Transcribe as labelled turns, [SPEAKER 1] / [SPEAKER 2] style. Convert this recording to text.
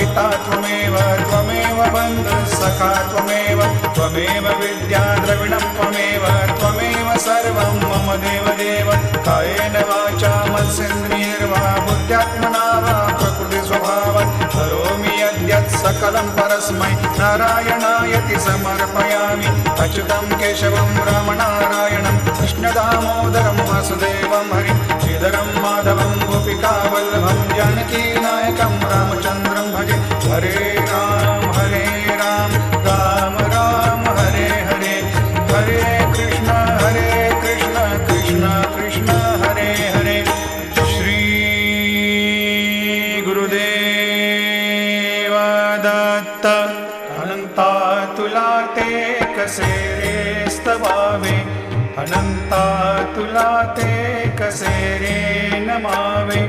[SPEAKER 1] पिता त्वमेव त्वमेव बन्धुः सखा त्वमेव त्वमेव विद्या द्रविणं त्वमेव त्वमेव सर्वं मम देवदेव कायेन वाचा मनसेन्द्रियैर्वा बुद्ध्यात्मना वा प्रकृतिस्वभावात् करोमि यद्यत् सकलं परस्मै नारायणायति समर्पयामि अच्युतं केशवं रामनारायणं कृष्णदामोदरं वासुदेवं हरिं श्रीधरं माधवं गोपिकावल्लभं जानकीनायकं रामचन्द्रं भजे हरे राम राम राम हरे हरे हरे कृष्ण कृष्ण कृष्ण हरे हरे श्री गुरुदेव दत्त अनंता तुला ते कसे रे स्तवावे अनंता तुला ते कसे रे नमावे